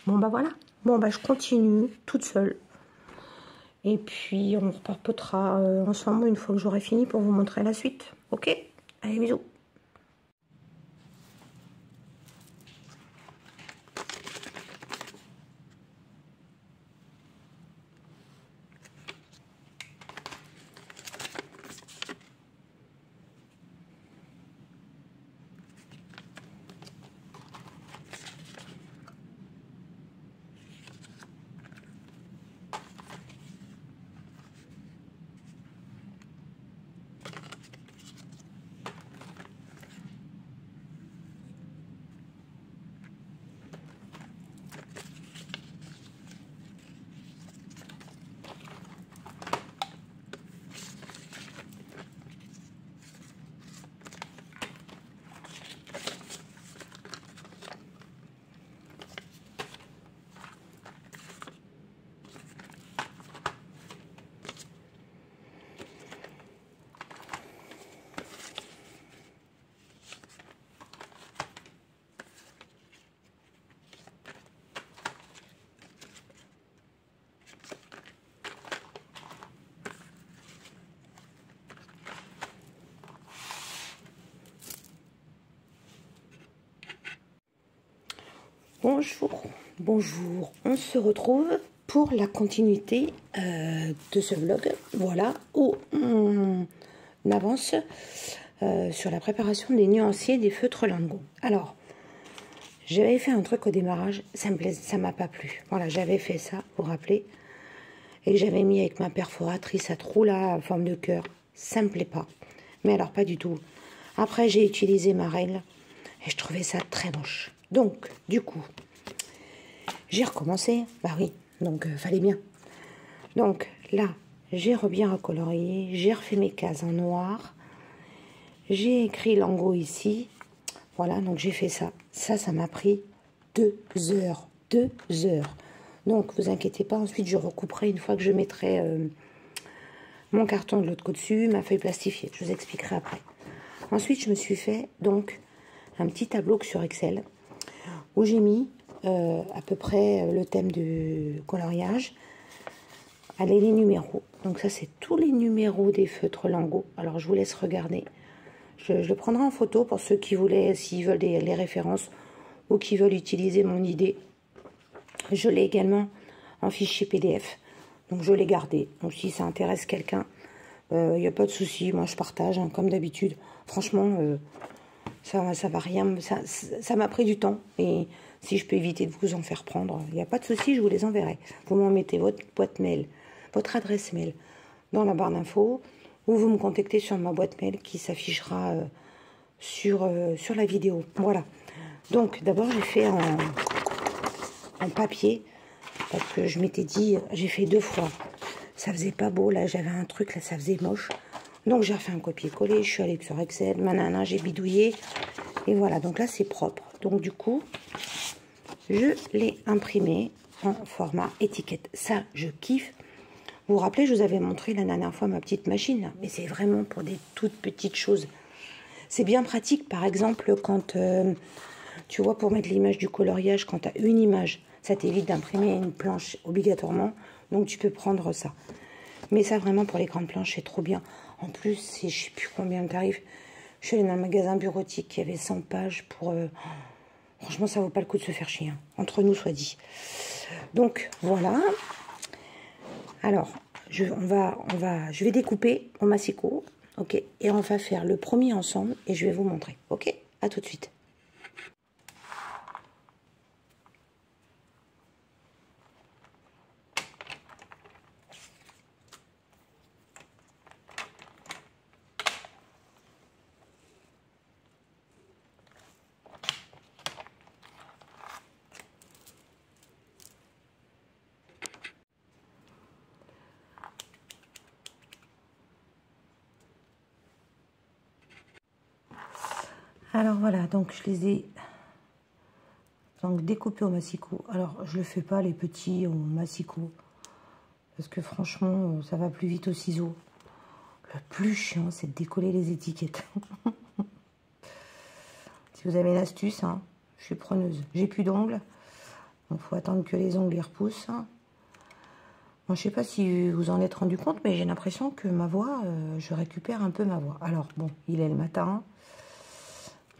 Bon, bah voilà. Bon, bah je continue toute seule. Et puis, on repapotera ensemble une fois que j'aurai fini pour vous montrer la suite. Ok? Allez, bisous. Bonjour, bonjour, on se retrouve pour la continuité de ce vlog, voilà, où on avance sur la préparation des nuanciers des feutres lingots. Alors, j'avais fait un truc au démarrage, ça m'a pas plu, voilà, j'avais fait ça, vous vous rappelez, et j'avais mis avec ma perforatrice à trous là, en forme de cœur, ça me plaît pas, mais alors pas du tout. Après, j'ai utilisé ma règle, et je trouvais ça très moche. Donc, du coup, j'ai recommencé. Bah oui, donc fallait bien. Donc là, j'ai bien recolorié, j'ai refait mes cases en noir. J'ai écrit Langot ici. Voilà, donc j'ai fait ça. Ça m'a pris 2 heures. 2 heures. Donc, vous inquiétez pas, ensuite je recouperai une fois que je mettrai mon carton de l'autre côté dessus, ma feuille plastifiée. Je vous expliquerai après. Ensuite, je me suis fait donc un petit tableau sur Excel où j'ai mis à peu près le thème du coloriage. Allez, les numéros. Donc ça, c'est tous les numéros des feutres lingots. Alors, je vous laisse regarder. Je le prendrai en photo pour ceux qui voulaient, s'ils veulent les références ou qui veulent utiliser mon idée. Je l'ai également en fichier PDF. Donc, je l'ai gardé. Donc, si ça intéresse quelqu'un, il n'y a pas de souci. Moi, je partage, hein, comme d'habitude. Franchement, ça va rien. Ça m'a pris du temps. Et si je peux éviter de vous en faire prendre, il n'y a pas de souci, je vous les enverrai. Vous m'en mettez votre boîte mail, votre adresse mail dans la barre d'infos, ou vous me contactez sur ma boîte mail qui s'affichera sur la vidéo. Voilà. Donc, d'abord, j'ai fait en papier, parce que je m'étais dit, j'ai fait 2 fois. Ça faisait pas beau, là, j'avais un truc, là, ça faisait moche. Donc, j'ai refait un copier-coller, je suis allée sur Excel, manana, j'ai bidouillé. Et voilà, donc là, c'est propre. Donc, du coup, je l'ai imprimé en format étiquette. Ça, je kiffe. Vous vous rappelez, je vous avais montré la dernière fois ma petite machine. Mais c'est vraiment pour des toutes petites choses. C'est bien pratique, par exemple, quand tu vois, pour mettre l'image du coloriage, quand tu as une image, ça t'évite d'imprimer une planche obligatoirement. Donc, tu peux prendre ça. Mais ça, vraiment, pour les grandes planches, c'est trop bien. En plus, c'est je sais plus combien de tarifs. Je suis allée dans le magasin bureautique qui avait 100 pages pour... franchement, ça vaut pas le coup de se faire chier. Hein. Entre nous, soit dit. Donc, voilà. Alors, je vais découper mon massicot. Ok. Et on va faire le premier ensemble et je vais vous montrer. Ok. À tout de suite. Alors voilà, donc je les ai donc découpés au massicot. Alors je le fais pas les petits au massicot parce que franchement ça va plus vite au ciseau. Le plus chiant c'est de décoller les étiquettes. Si vous avez une astuce, hein, je suis preneuse. J'ai plus d'ongles, donc faut attendre que les ongles y repoussent. Bon, je sais pas si vous en êtes rendu compte, mais j'ai l'impression que ma voix, je récupère un peu ma voix. Alors bon, il est le matin.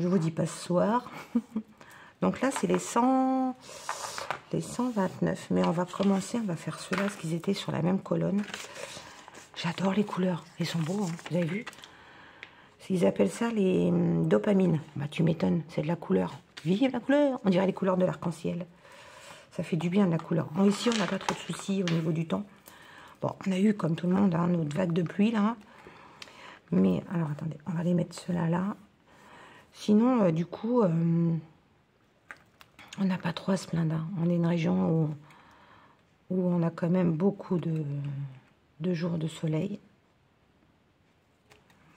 Je vous dis pas ce soir. Donc là, c'est les 129. Mais on va commencer, on va faire ceux-là, parce qu'ils étaient sur la même colonne. J'adore les couleurs. Ils sont beaux, hein, vous avez vu? Ils appellent ça les dopamines. Bah, tu m'étonnes, c'est de la couleur. Vive la couleur! On dirait les couleurs de l'arc-en-ciel. Ça fait du bien de la couleur. Bon, ici, on n'a pas trop de soucis au niveau du temps. Bon, on a eu, comme tout le monde, hein, notre vague de pluie, là. Mais, alors, attendez, on va les mettre ceux-là, là. Sinon, du coup, on n'a pas trop à se plaindre. Hein. On est une région où on a quand même beaucoup de jours de soleil.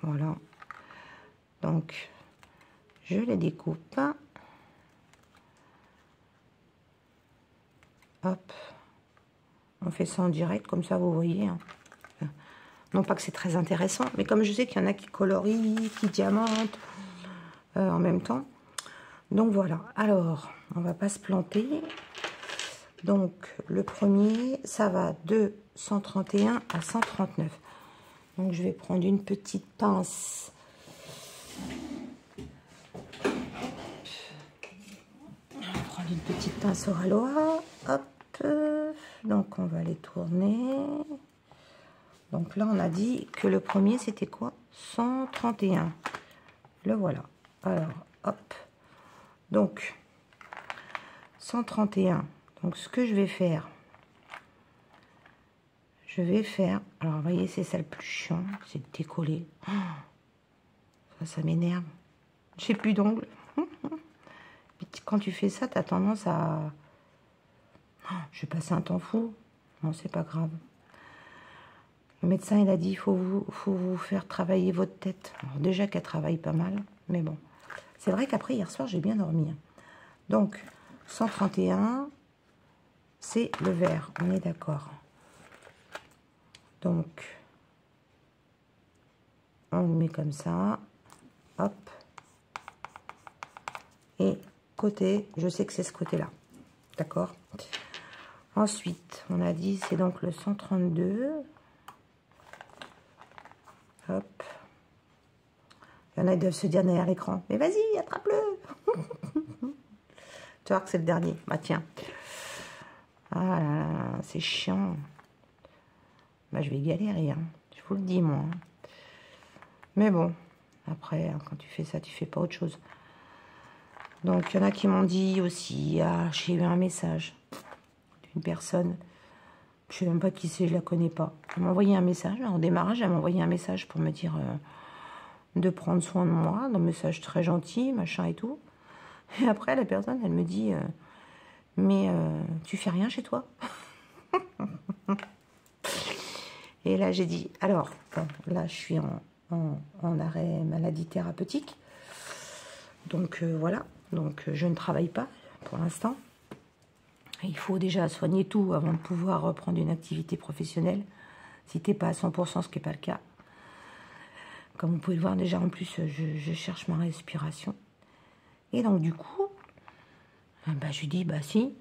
Voilà. Donc, je les découpe. Hop. On fait ça en direct, comme ça, vous voyez. Hein. Non pas que c'est très intéressant, mais comme je sais qu'il y en a qui colorient, qui diamantent en même temps. Donc voilà, alors, on va pas se planter. Donc, le premier, ça va de 131 à 139. Donc, je vais prendre une petite pince. On va prendre une petite pince au Aloha. Hop. Donc, on va les tourner. Donc là, on a dit que le premier, c'était quoi? 131. Le voilà. Alors, hop. Donc, 131. Donc, ce que je vais faire, alors, vous voyez, c'est ça le plus chiant, c'est de décoller. Ça m'énerve. J'ai plus d'ongles. Quand tu fais ça, tu as tendance à... je vais passer un temps fou. Non, c'est pas grave. Le médecin, il a dit, il faut vous faire travailler votre tête. Alors, déjà qu'elle travaille pas mal, mais bon. C'est vrai qu'après, hier soir, j'ai bien dormi. Donc, 131, c'est le vert. On est d'accord. Donc, on le met comme ça. Hop. Et côté, je sais que c'est ce côté-là. D'accord? Ensuite, on a dit, c'est donc le 132. Hop. Il y en a qui doivent se dire derrière l'écran. Mais vas-y, attrape-le. Tu vois que c'est le dernier. Bah tiens. Ah là là, c'est chiant. Bah je vais galérer, hein. Je vous le dis, moi. Mais bon, après, hein, quand tu fais ça, tu fais pas autre chose. Donc, il y en a qui m'ont dit aussi, ah, j'ai eu un message d'une personne. Je sais même pas qui c'est, je la connais pas. Elle m'a envoyé un message. En démarrage, elle m'a envoyé un message pour me dire de prendre soin de moi. Un message très gentil, machin et tout. Et après, la personne, elle me dit, mais tu fais rien chez toi? Et là, j'ai dit, alors, bon, là, je suis en arrêt maladie thérapeutique. Donc, voilà. Donc, je ne travaille pas pour l'instant. Il faut déjà soigner tout avant de pouvoir reprendre une activité professionnelle. Si tu n'es pas à 100%, ce qui n'est pas le cas. Comme vous pouvez le voir, déjà, en plus, je cherche ma respiration. Et donc, du coup, bah, je lui dis, bah si,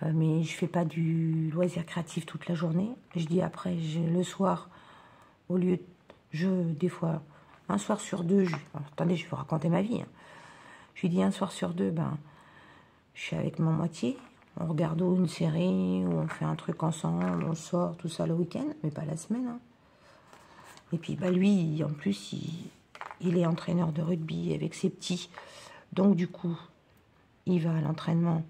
mais je fais pas du loisir créatif toute la journée. Je dis après, le soir, au lieu, des fois, un soir sur deux, alors, attendez, je vais vous raconter ma vie. Hein. Je lui dis un soir sur deux, ben, je suis avec ma moitié. On regarde une série, ou on fait un truc ensemble, on sort, tout ça le week-end, mais pas la semaine. Hein. Et puis, bah, lui, en plus, il est entraîneur de rugby avec ses petits. Donc, du coup, il va à l'entraînement.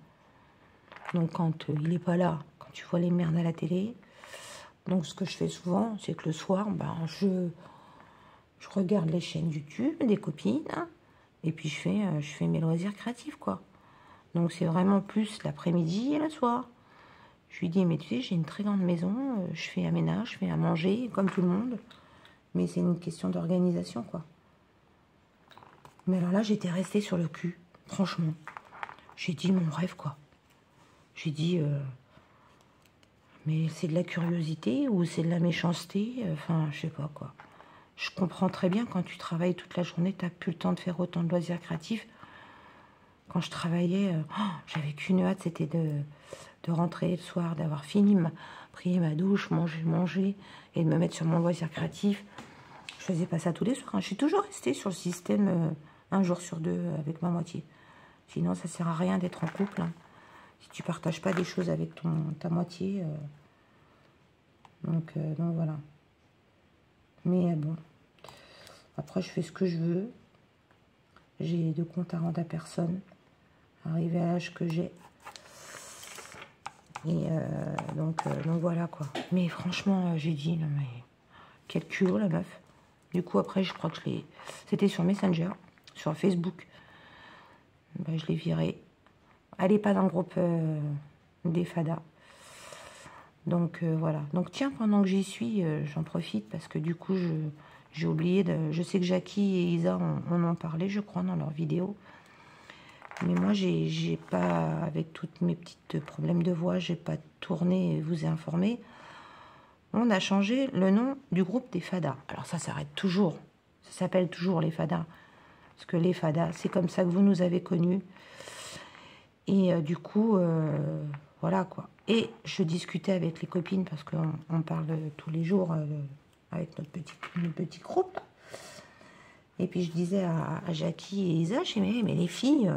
Donc, quand il n'est pas là, quand tu vois les merdes à la télé. Donc, ce que je fais souvent, c'est que le soir, ben, je regarde les chaînes YouTube des copines. Hein, et puis, je fais mes loisirs créatifs, quoi. Donc, c'est vraiment plus l'après-midi et le soir. Je lui dis, mais tu sais, j'ai une très grande maison, je fais un ménage, je fais à manger, comme tout le monde. Mais c'est une question d'organisation, quoi. Mais alors là, j'étais restée sur le cul, franchement. J'ai dit mon rêve, quoi. J'ai dit, mais c'est de la curiosité ou c'est de la méchanceté? Enfin, je sais pas, quoi. Je comprends très bien, quand tu travailles toute la journée, tu n'as plus le temps de faire autant de loisirs créatifs. Quand je travaillais, j'avais qu'une hâte, c'était de rentrer le soir, d'avoir fini, pris ma douche, manger et de me mettre sur mon loisir créatif. Je faisais pas ça tous les soirs. Hein. Je suis toujours restée sur le système un jour sur deux avec ma moitié. Sinon, ça sert à rien d'être en couple. Hein. Si tu partages pas des choses avec ta moitié. Donc voilà. Mais bon. Après, je fais ce que je veux. J'ai de compte à rendre à personne. Arrivé à l'âge que j'ai. Et donc voilà, quoi. Mais franchement, j'ai dit, non mais, quel culot, la meuf. Du coup, après, je crois que c'était sur Messenger, sur Facebook. Ben, je l'ai virée. Elle n'est pas dans le groupe des FADA. Donc, voilà. Donc, tiens, pendant que j'y suis, j'en profite parce que du coup, j'ai oublié je sais que Jackie et Isa en ont parlé, je crois, dans leur vidéo. Mais moi, j'ai pas, avec toutes mes petites problèmes de voix, j'ai pas tourné et vous ai informé. On a changé le nom du groupe des FADA. Alors ça s'arrête toujours. Ça s'appelle toujours les FADA. Parce que les FADA, c'est comme ça que vous nous avez connus. Et du coup, voilà, quoi. Et je discutais avec les copines, parce qu'on parle tous les jours avec notre petit groupe. Et puis je disais à Jackie et Isa, je dis, mais les filles,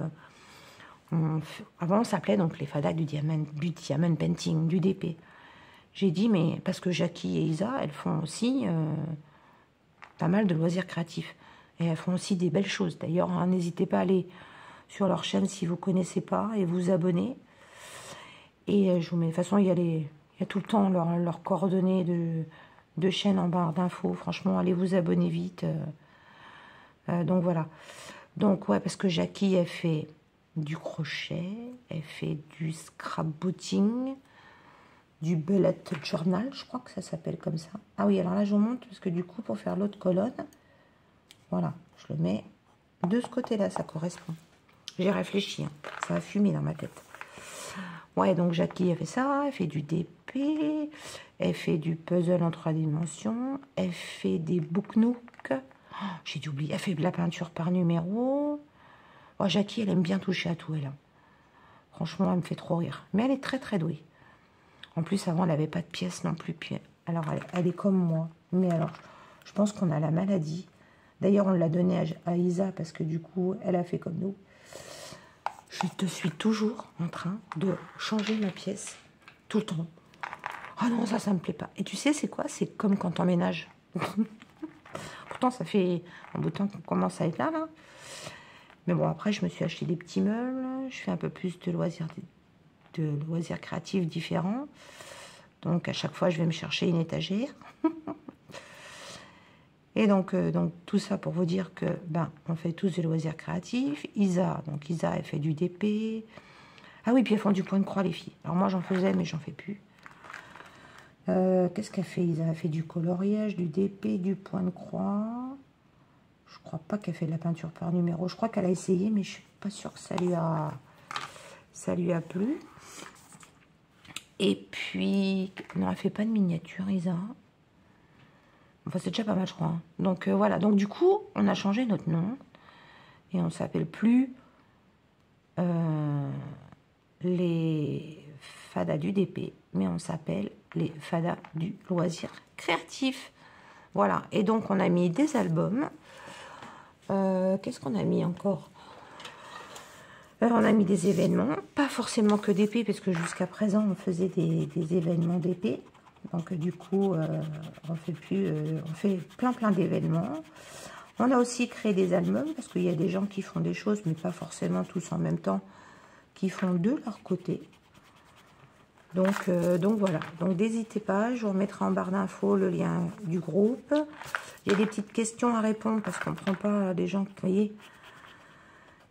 Avant, on s'appelait donc les fadas du diamond painting, du DP. J'ai dit, mais parce que Jackie et Isa, elles font aussi pas mal de loisirs créatifs. Et elles font aussi des belles choses. D'ailleurs, hein, n'hésitez pas à aller sur leur chaîne si vous ne connaissez pas et vous abonner. Et je vous mets, de toute façon, il y a tout le temps leurs coordonnées de chaîne en barre d'infos. Franchement, allez vous abonner vite. Donc voilà. Donc ouais, parce que Jackie, elle fait du crochet, elle fait du scrapbooking, du bullet journal, je crois que ça s'appelle comme ça. Ah oui, alors là, je vous montre, parce que du coup, pour faire l'autre colonne, voilà, je le mets de ce côté-là, ça correspond. J'ai réfléchi, hein, ça a fumé dans ma tête. Ouais, donc Jackie, elle fait ça, elle fait du DP, elle fait du puzzle en 3 dimensions, elle fait des booknooks, oh, j'ai dû oublier, elle fait de la peinture par numéro. Oh, Jackie, elle aime bien toucher à tout, elle. Franchement, elle me fait trop rire. Mais elle est très, très douée. En plus, avant, elle n'avait pas de pièces non plus. Alors, elle est comme moi. Mais alors, je pense qu'on a la maladie. D'ailleurs, on l'a donnée à Isa parce que du coup, elle a fait comme nous. Je te suis toujours en train de changer ma pièce. Tout le temps. Ah non, ça me plaît pas. Et tu sais, c'est quoi? C'est comme quand on ménage. Pourtant, ça fait un bout de temps qu'on commence à être là. Mais bon, après, je me suis acheté des petits meubles. Je fais un peu plus de loisirs créatifs différents. Donc, à chaque fois, je vais me chercher une étagère. Et donc, tout ça pour vous dire que, on fait tous des loisirs créatifs. Isa, elle fait du DP. Ah oui, puis elles font du point de croix, les filles. Alors moi, j'en faisais, mais j'en fais plus. Qu'est-ce qu'elle fait, Isa? Elle fait du coloriage, du DP, du point de croix. Je crois pas qu'elle fait de la peinture par numéro. Je crois qu'elle a essayé, mais je suis pas sûre que ça lui a plu. Et puis, non, elle fait pas de miniature, Isa. Enfin, c'est déjà pas mal, je crois. Hein. Donc, voilà. Donc, du coup, on a changé notre nom. Et on s'appelle plus les fadas du DP. Mais on s'appelle les fadas du loisir créatif. Voilà. Et donc, on a mis des albums. Qu'est-ce qu'on a mis encore? On a mis des événements. Pas forcément que DP, parce que jusqu'à présent, on faisait des événements DP. Donc du coup, on fait plein d'événements. On a aussi créé des albums, parce qu'il y a des gens qui font des choses, mais pas forcément tous en même temps, qui font de leur côté. Donc voilà. Donc n'hésitez pas, je vous remettrai en barre d'infos le lien du groupe. Il y a des petites questions à répondre, parce qu'on ne prend pas des gens, vous voyez,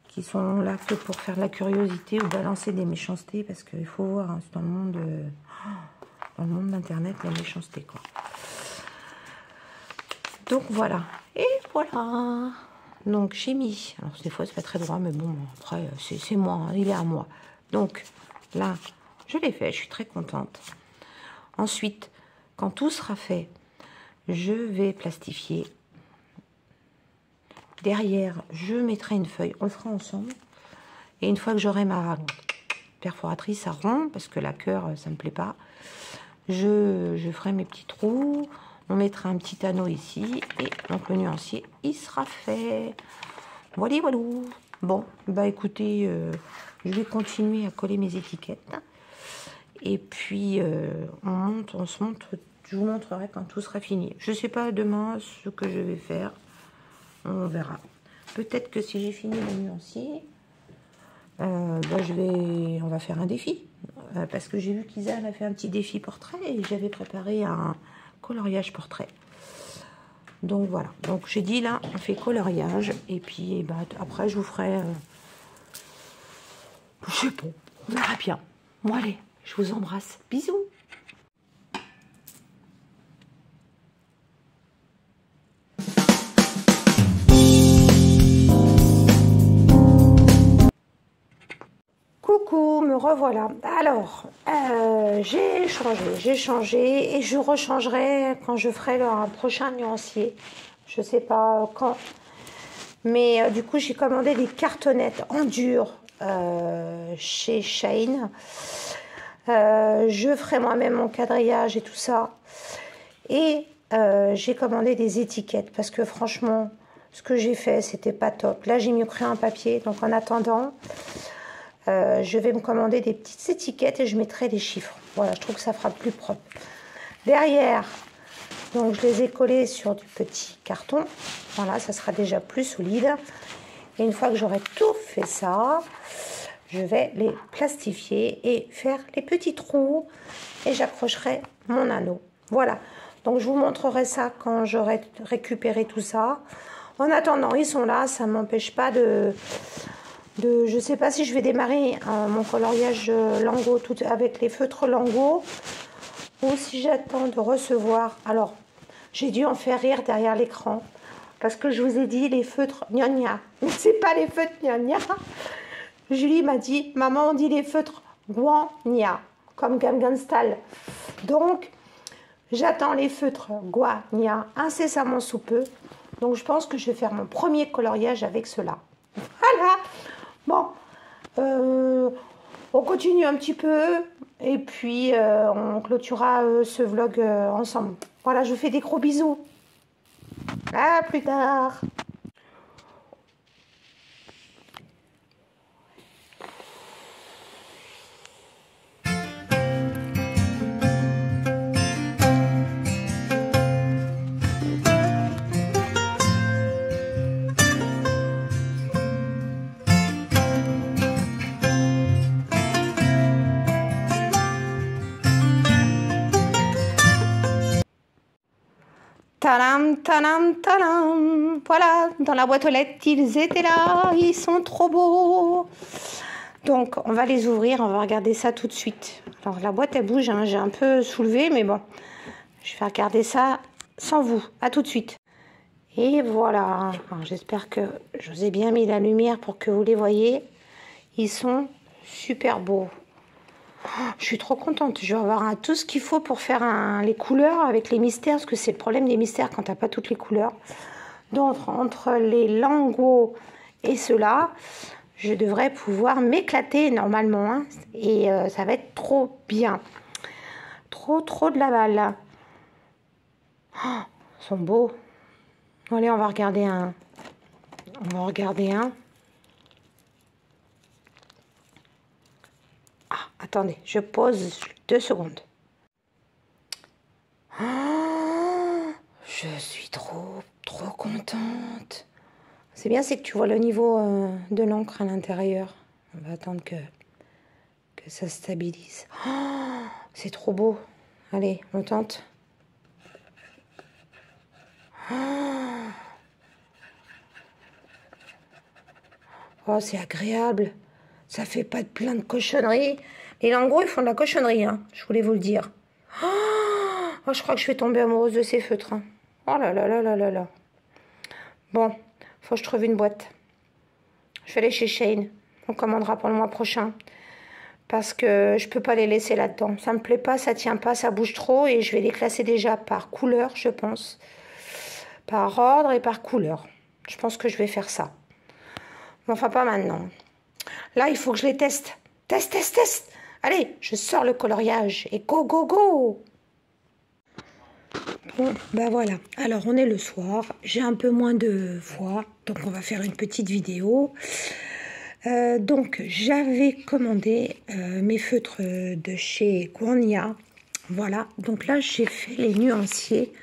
qui sont là que pour faire de la curiosité ou balancer des méchancetés, parce qu'il faut voir, hein, dans le monde d'internet, la méchanceté, quoi. Donc voilà. Et voilà. Donc j'ai mis, alors des fois c'est pas très droit, mais bon, après c'est moi, hein, il est à moi. Donc là, je l'ai fait, je suis très contente. Ensuite, quand tout sera fait, je vais plastifier. Derrière, je mettrai une feuille, on le fera ensemble. Et une fois que j'aurai ma perforatrice à rond, parce que la cœur, ça me plaît pas, je ferai mes petits trous, on mettra un petit anneau ici, et donc le nuancier, il sera fait. Voilà, voilà. Bon, écoutez, je vais continuer à coller mes étiquettes. Et puis, on se montre, je vous montrerai quand tout sera fini. Je ne sais pas demain ce que je vais faire, on verra. Peut-être que si j'ai fini le nuancier, on va faire un défi. Parce que j'ai vu qu'Isa a fait un petit défi portrait et j'avais préparé un coloriage portrait. Donc voilà. Donc j'ai dit là, on fait coloriage et puis après je vous ferai. Je sais pas, on verra bien. Bon allez, je vous embrasse. Bisous. Coucou, me revoilà. Alors, j'ai changé et je rechangerai quand je ferai un prochain nuancier. Je sais pas quand. Mais du coup, j'ai commandé des cartonnettes en dur chez Shane. Je ferai moi-même mon quadrillage et tout ça. Et j'ai commandé des étiquettes parce que franchement, ce que j'ai fait, c'était pas top. Là, j'ai mieux créé un papier. Donc, en attendant... je vais me commander des petites étiquettes et je mettrai les chiffres. Voilà, je trouve que ça fera plus propre. Derrière, donc je les ai collés sur du petit carton. Voilà, ça sera déjà plus solide. Et une fois que j'aurai tout fait ça, je vais les plastifier et faire les petits trous. Et j'accrocherai mon anneau. Voilà. Donc je vous montrerai ça quand j'aurai récupéré tout ça. En attendant, ils sont là. Ça ne m'empêche pas je ne sais pas si je vais démarrer mon coloriage Lango avec les feutres Lango. Ou si j'attends de recevoir. Alors, j'ai dû en faire rire derrière l'écran. Parce que je vous ai dit les feutres gna gna. Mais c'est pas les feutres gna gna. Julie m'a dit, maman, on dit les feutres guan gna. Comme Gangnam Style. Donc, j'attends les feutres guan gna incessamment sous peu. Donc, je pense que je vais faire mon premier coloriage avec cela. Voilà. Bon. On continue un petit peu. Et puis, on clôturera ce vlog ensemble. Voilà, je vous fais des gros bisous. À plus tard. Tadam, tadam, tadam. Voilà, dans la boîte aux lettres, ils étaient là. Ils sont trop beaux. Donc, on va les ouvrir. On va regarder ça tout de suite. Alors, la boîte, elle bouge. Hein. J'ai un peu soulevé, mais bon. Je vais regarder ça sans vous. À tout de suite. Et voilà. J'espère que je vous ai bien mis la lumière pour que vous les voyez. Ils sont super beaux. Je suis trop contente. Je vais avoir tout ce qu'il faut pour faire les couleurs avec les mystères. Parce que c'est le problème des mystères quand tu n'as pas toutes les couleurs. Donc, entre les Lango et ceux-là, je devrais pouvoir m'éclater normalement. Hein, et ça va être trop bien. Trop de la balle. Oh, ils sont beaux. Allez, on va regarder un. Ah, attendez, je pose 2 secondes. Oh, je suis trop contente. C'est bien, c'est que tu vois le niveau de l'encre à l'intérieur. On va attendre que ça stabilise. Oh, c'est trop beau. Allez, on tente. Oh, c'est agréable. Ça fait pas plein de cochonneries. Les Lango, ils font de la cochonnerie, hein, je voulais vous le dire. Oh, je crois que je vais tomber amoureuse de ces feutres. Hein. Oh là là là là là là. Bon, faut que je trouve une boîte. Je vais aller chez Shane. On commandera pour le mois prochain. Parce que je peux pas les laisser là-dedans. Ça me plaît pas, ça tient pas, ça bouge trop. Et je vais les classer déjà par couleur, je pense. Par ordre et par couleur. Je pense que je vais faire ça. Enfin, pas maintenant. Là, il faut que je les teste. Test. Allez, je sors le coloriage. Et go. Bon, ben voilà. Alors, on est le soir. J'ai un peu moins de voix. Donc, on va faire une petite vidéo. Donc, j'avais commandé mes feutres de chez Guan. Voilà. Donc là, j'ai fait les nuanciers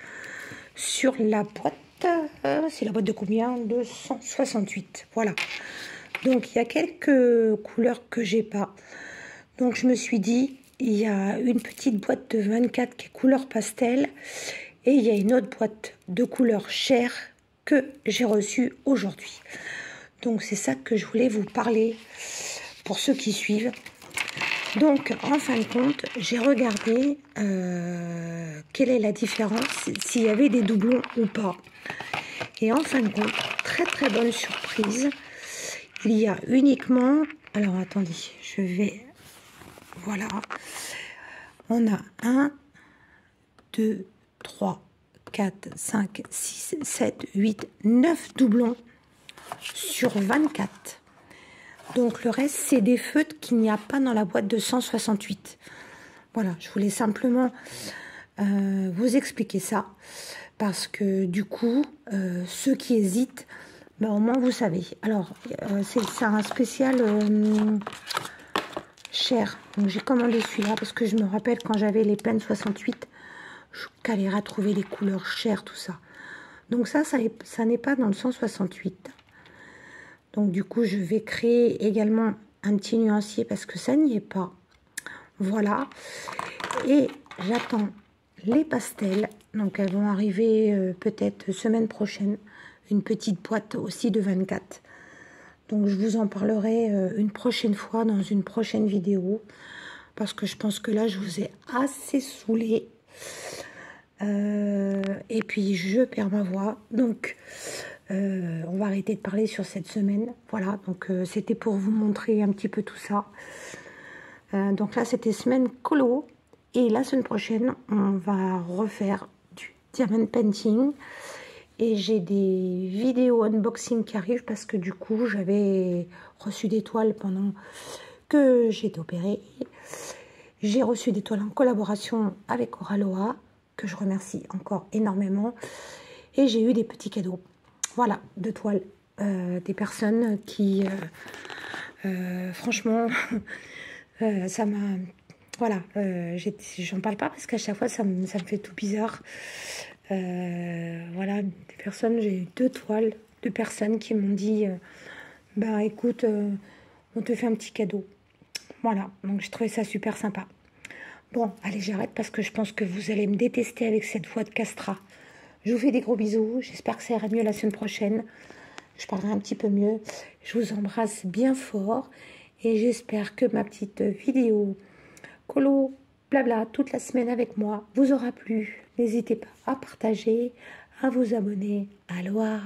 sur la boîte. C'est la boîte de combien? 268. Voilà. Donc, il y a quelques couleurs que j'ai pas. Donc, je me suis dit, il y a une petite boîte de 24 qui est couleur pastel. Et il y a une autre boîte de couleur chair que j'ai reçue aujourd'hui. Donc, c'est ça que je voulais vous parler pour ceux qui suivent. Donc, en fin de compte, j'ai regardé quelle est la différence, s'il y avait des doublons ou pas. Et en fin de compte, très bonne surprise. Il y a uniquement... Alors, attendez, je vais... Voilà. On a 1, 2, 3, 4, 5, 6, 7, 8, 9 doublons sur 24. Donc, le reste, c'est des feutres qu'il n'y a pas dans la boîte de 168. Voilà, je voulais simplement vous expliquer ça. Parce que, du coup, ceux qui hésitent, ben, au moins, vous savez. Alors, c'est un spécial cher. Donc j'ai commandé celui-là parce que je me rappelle quand j'avais les Pen 68, je galérais à trouver les couleurs chères, tout ça. Donc ça n'est pas dans le 168. Donc du coup, je vais créer également un petit nuancier parce que ça n'y est pas. Voilà. Et j'attends les pastels. Donc elles vont arriver peut-être semaine prochaine. Une petite boîte aussi de 24. Donc je vous en parlerai une prochaine fois dans une prochaine vidéo. Parce que je pense que là, je vous ai assez saoulé. Et puis je perds ma voix. Donc on va arrêter de parler sur cette semaine. Voilà, donc c'était pour vous montrer un petit peu tout ça. Donc là, c'était semaine colo. Et la semaine prochaine, on va refaire du diamond painting. Et j'ai des vidéos unboxing qui arrivent parce que du coup, j'avais reçu des toiles pendant que j'étais opérée. J'ai reçu des toiles en collaboration avec Oraloa, que je remercie encore énormément. Et j'ai eu des petits cadeaux. Voilà, de toiles. Des personnes qui, franchement, ça m'a... Voilà, j'en parle pas parce qu'à chaque fois, ça me fait tout bizarre. Voilà, des personnes, j'ai eu 2 toiles de personnes qui m'ont dit bah écoute, on te fait un petit cadeau. Voilà, donc j'ai trouvé ça super sympa. Bon, allez, j'arrête parce que je pense que vous allez me détester avec cette voix de castrat. Je vous fais des gros bisous, j'espère que ça ira mieux la semaine prochaine. Je parlerai un petit peu mieux. Je vous embrasse bien fort et j'espère que ma petite vidéo colo blabla toute la semaine avec moi vous aura plu. N'hésitez pas à partager, à vous abonner. Aloha!